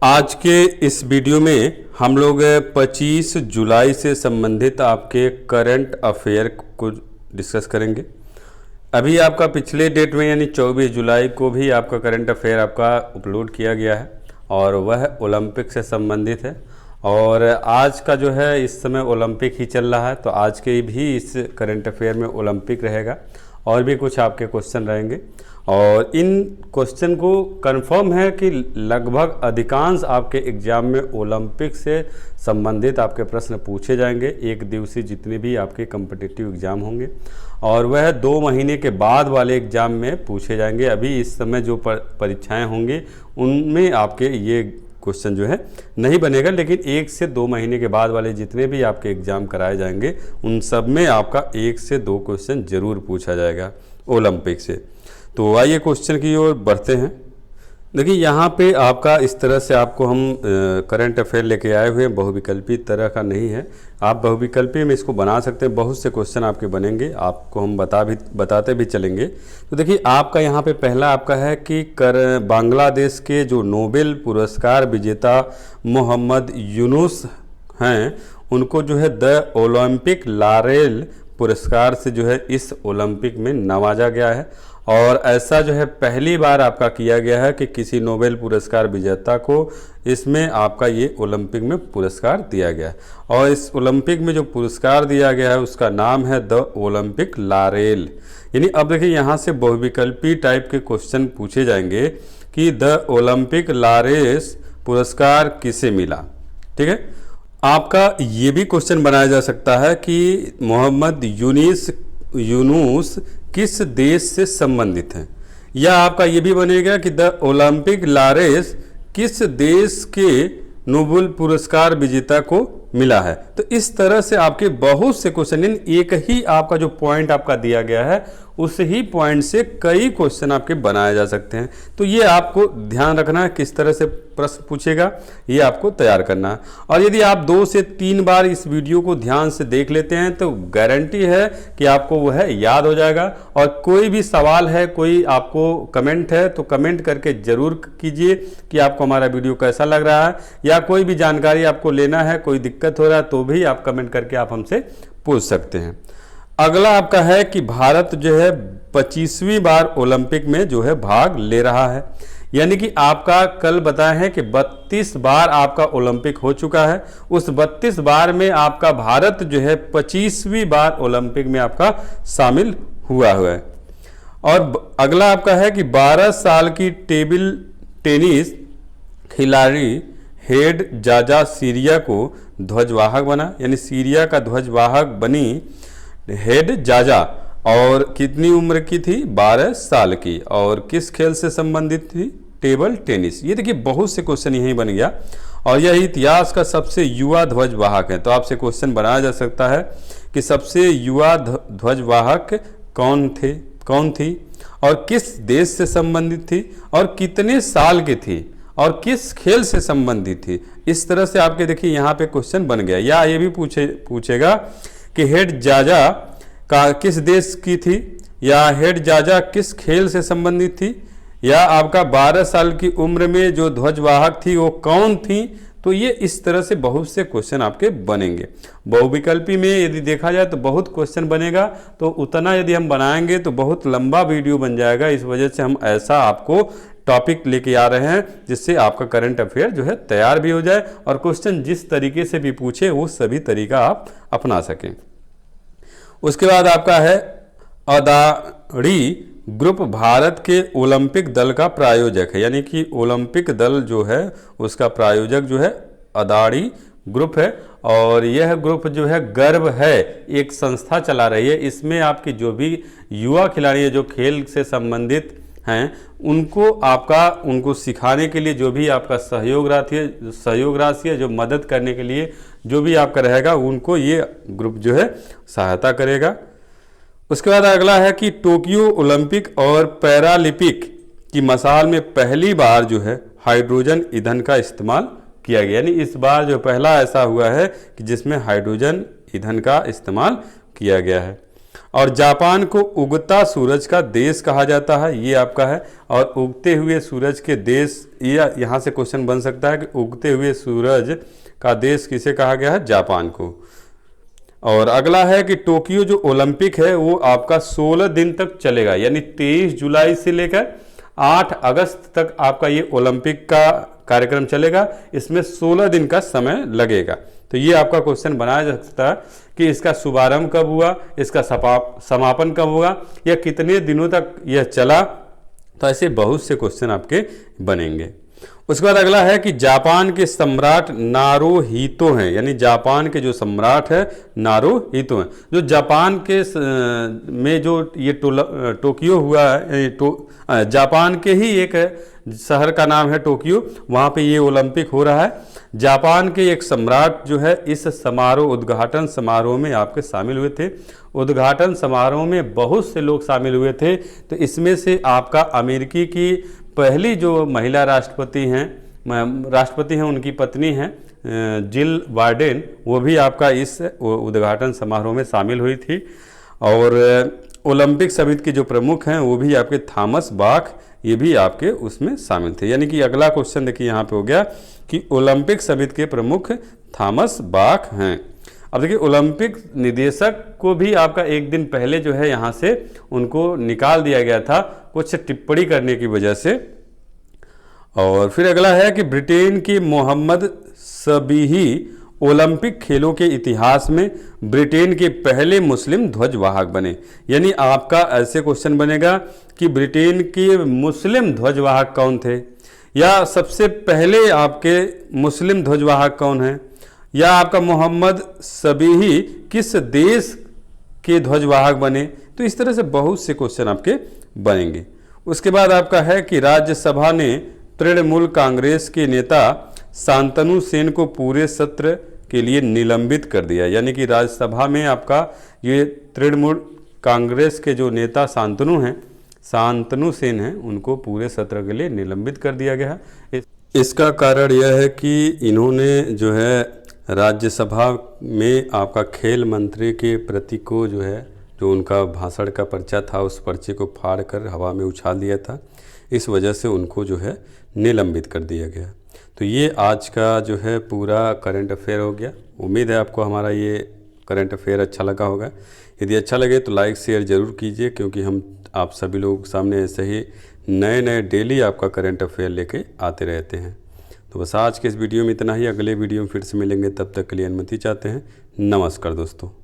आज के इस वीडियो में हम लोग 25 जुलाई से संबंधित आपके करंट अफेयर को डिस्कस करेंगे। अभी आपका पिछले डेट में यानी 24 जुलाई को भी आपका करंट अफेयर आपका अपलोड किया गया है और वह ओलंपिक से संबंधित है। और आज का जो है इस समय ओलंपिक ही चल रहा है, तो आज के भी इस करंट अफेयर में ओलंपिक रहेगा और भी कुछ आपके क्वेश्चन रहेंगे। और इन क्वेश्चन को कंफर्म है कि लगभग अधिकांश आपके एग्ज़ाम में ओलंपिक से संबंधित आपके प्रश्न पूछे जाएंगे, एक दिवसीय जितने भी आपके कम्पिटिटिव एग्ज़ाम होंगे, और वह 2 महीने के बाद वाले एग्ज़ाम में पूछे जाएंगे। अभी इस समय जो परीक्षाएं होंगी उनमें आपके ये क्वेश्चन जो है नहीं बनेगा, लेकिन 1 से 2 महीने के बाद वाले जितने भी आपके एग्ज़ाम कराए जाएंगे उन सब में आपका 1 से 2 क्वेश्चन ज़रूर पूछा जाएगा ओलंपिक से। तो आइए क्वेश्चन की ओर बढ़ते हैं। देखिए यहाँ पे आपका इस तरह से आपको हम करंट अफेयर लेके आए हुए हैं, बहुविकल्पी तरह का नहीं है। आप बहुविकल्पी में इसको बना सकते हैं, बहुत से क्वेश्चन आपके बनेंगे, आपको हम बताते भी चलेंगे। तो देखिए आपका यहाँ पे पहला आपका है कि बांग्लादेश के जो नोबेल पुरस्कार विजेता मोहम्मद यूनुस हैं, उनको जो है द ओलंपिक लॉरेल पुरस्कार से जो है इस ओलंपिक में नवाजा गया है। और ऐसा जो है पहली बार आपका किया गया है कि किसी नोबेल पुरस्कार विजेता को इसमें आपका ये ओलंपिक में पुरस्कार दिया गया है। और इस ओलंपिक में जो पुरस्कार दिया गया है उसका नाम है द ओलंपिक लॉरेल। यानी अब देखिए यहाँ से बहुविकल्पी टाइप के क्वेश्चन पूछे जाएंगे कि द ओलंपिक लॉरेल पुरस्कार किसे मिला। ठीक है, आपका ये भी क्वेश्चन बनाया जा सकता है कि मोहम्मद यूनुस किस देश से संबंधित हैं, या आपका ये भी बनेगा कि द ओलंपिक लॉरेल किस देश के नोबेल पुरस्कार विजेता को मिला है। तो इस तरह से आपके बहुत से क्वेश्चन, एक ही आपका जो पॉइंट आपका दिया गया है उस ही पॉइंट से कई क्वेश्चन आपके बनाए जा सकते हैं। तो ये आपको ध्यान रखना है किस तरह से प्रश्न पूछेगा, ये आपको तैयार करना है। और यदि आप 2 से 3 बार इस वीडियो को ध्यान से देख लेते हैं तो गारंटी है कि आपको वह याद हो जाएगा। और कोई भी सवाल है, कोई आपको कमेंट है तो कमेंट करके ज़रूर कीजिए कि आपको हमारा वीडियो कैसा लग रहा है, या कोई भी जानकारी आपको लेना है, कोई दिक्कत हो रहा है तो भी आप कमेंट करके आप हमसे पूछ सकते हैं। अगला आपका है कि भारत जो है 25वीं बार ओलंपिक में जो है भाग ले रहा है। यानी कि आपका कल बताया है कि 32 बार आपका ओलंपिक हो चुका है, उस 32 बार में आपका भारत जो है 25वीं बार ओलंपिक में आपका शामिल हुआ है। और अगला आपका है कि 12 साल की टेबल टेनिस खिलाड़ी हेड जाजा सीरिया को ध्वजवाहक बना, यानी सीरिया का ध्वजवाहक बनी हेड जाजा। और कितनी उम्र की थी? 12 साल की। और किस खेल से संबंधित थी? Table tennis. ये देखिए बहुत से क्वेश्चन यही बन गया। और यह इतिहास का सबसे युवा ध्वजवाहक है। तो आपसे क्वेश्चन बनाया जा सकता है कि सबसे युवा ध्वजवाहक कौन थी और किस देश से संबंधित थी और कितने साल की थी और किस खेल से संबंधित थी। इस तरह से आपके देखिए यहाँ पे क्वेश्चन बन गया। या ये भी पूछेगा कि हेड जाजा का किस देश की थी, या हेड जाजा किस खेल से संबंधित थी, या आपका 12 साल की उम्र में जो ध्वजवाहक थी वो कौन थी। तो ये इस तरह से बहुत से क्वेश्चन आपके बनेंगे। बहुविकल्पी में यदि देखा जाए तो बहुत क्वेश्चन बनेगा, तो उतना यदि हम बनाएंगे तो बहुत लंबा वीडियो बन जाएगा। इस वजह से हम ऐसा आपको टॉपिक लेके आ रहे हैं जिससे आपका करंट अफेयर जो है तैयार भी हो जाए और क्वेश्चन जिस तरीके से भी पूछे वो सभी तरीका आप अपना सकें। उसके बाद आपका है अदाड़ी ग्रुप भारत के ओलंपिक दल का प्रायोजक है। यानी कि ओलंपिक दल जो है उसका प्रायोजक जो है अदाड़ी ग्रुप है। और यह ग्रुप जो है गर्व है एक संस्था चला रही है। इसमें आपके जो भी युवा खिलाड़ी है जो खेल से संबंधित हैं उनको सिखाने के लिए जो भी आपका सहयोग राशि है, जो मदद करने के लिए जो भी आपका रहेगा उनको ये ग्रुप जो है सहायता करेगा। उसके बाद अगला है कि टोक्यो ओलंपिक और पैरालिम्पिक की मसाल में पहली बार जो है हाइड्रोजन ईंधन का इस्तेमाल किया गया। यानी इस बार जो पहला ऐसा हुआ है कि जिसमें हाइड्रोजन ईंधन का इस्तेमाल किया गया है। और जापान को उगता सूरज का देश कहा जाता है, ये आपका है। और उगते हुए सूरज के देश, ये यहाँ से क्वेश्चन बन सकता है कि उगते हुए सूरज का देश किसे कहा गया है? जापान को। और अगला है कि टोक्यो जो ओलंपिक है वो आपका 16 दिन तक चलेगा, यानी 23 जुलाई से लेकर 8 अगस्त तक आपका ये ओलंपिक का कार्यक्रम चलेगा। इसमें 16 दिन का समय लगेगा। तो ये आपका क्वेश्चन बनाया जा सकता है कि इसका शुभारंभ कब हुआ, इसका समापन कब हुआ, या कितने दिनों तक यह चला। तो ऐसे बहुत से क्वेश्चन आपके बनेंगे। उसके बाद अगला है कि जापान के सम्राट नारुहितो हैं, यानी जापान के जो सम्राट है नारुहितो हैं। जो जापान के में जो ये टोक्यो हुआ है, जापान के ही एक शहर का नाम है टोक्यो, वहाँ पे ये ओलंपिक हो रहा है। जापान के एक सम्राट जो है इस समारोह, उद्घाटन समारोह में आपके शामिल हुए थे। उद्घाटन समारोह में बहुत से लोग शामिल हुए थे। तो इसमें से आपका अमेरिकी की पहली जो महिला राष्ट्रपति हैं, उनकी पत्नी हैं जिल बाइडेन, वो भी आपका इस उद्घाटन समारोह में शामिल हुई थी। और ओलंपिक समिति के जो प्रमुख हैं वो भी आपके थॉमस बाख, ये भी आपके उसमें शामिल थे। यानी कि अगला क्वेश्चन देखिए यहाँ पे हो गया कि ओलंपिक समिति के प्रमुख थॉमस बाख हैं। अब देखिए ओलंपिक निदेशक को भी आपका एक दिन पहले जो है यहाँ से उनको निकाल दिया गया था कुछ टिप्पणी करने की वजह से। और फिर अगला है कि ब्रिटेन के मोहम्मद सबीही ओलंपिक खेलों के इतिहास में ब्रिटेन के पहले मुस्लिम ध्वजवाहक बने। यानी आपका ऐसे क्वेश्चन बनेगा कि ब्रिटेन के मुस्लिम ध्वजवाहक कौन थे, या सबसे पहले आपके मुस्लिम ध्वजवाहक कौन हैं, या आपका मोहम्मद सबीही किस देश के ध्वजवाहक बने। तो इस तरह से बहुत से क्वेश्चन आपके बनेंगे। उसके बाद आपका है कि राज्यसभा ने तृणमूल कांग्रेस के नेता शांतनु सेन को पूरे सत्र के लिए निलंबित कर दिया। यानी कि राज्यसभा में आपका ये तृणमूल कांग्रेस के जो नेता शांतनु सेन हैं, उनको पूरे सत्र के लिए निलंबित कर दिया गया है। इसका कारण यह है कि इन्होंने जो है राज्यसभा में आपका खेल मंत्री के प्रति को जो है, जो उनका भाषण का पर्चा था, उस पर्चे को फाड़ कर हवा में उछाल दिया था। इस वजह से उनको जो है निलंबित कर दिया गया। तो ये आज का जो है पूरा करंट अफेयर हो गया। उम्मीद है आपको हमारा ये करंट अफेयर अच्छा लगा होगा। यदि अच्छा लगे तो लाइक शेयर ज़रूर कीजिए, क्योंकि हम आप सभी लोगों के सामने ऐसे ही नए नए डेली आपका करंट अफेयर लेके आते रहते हैं। तो बस आज के इस वीडियो में इतना ही। अगले वीडियो में फिर से मिलेंगे, तब तक के लिए अनुमति चाहते हैं। नमस्कार दोस्तों।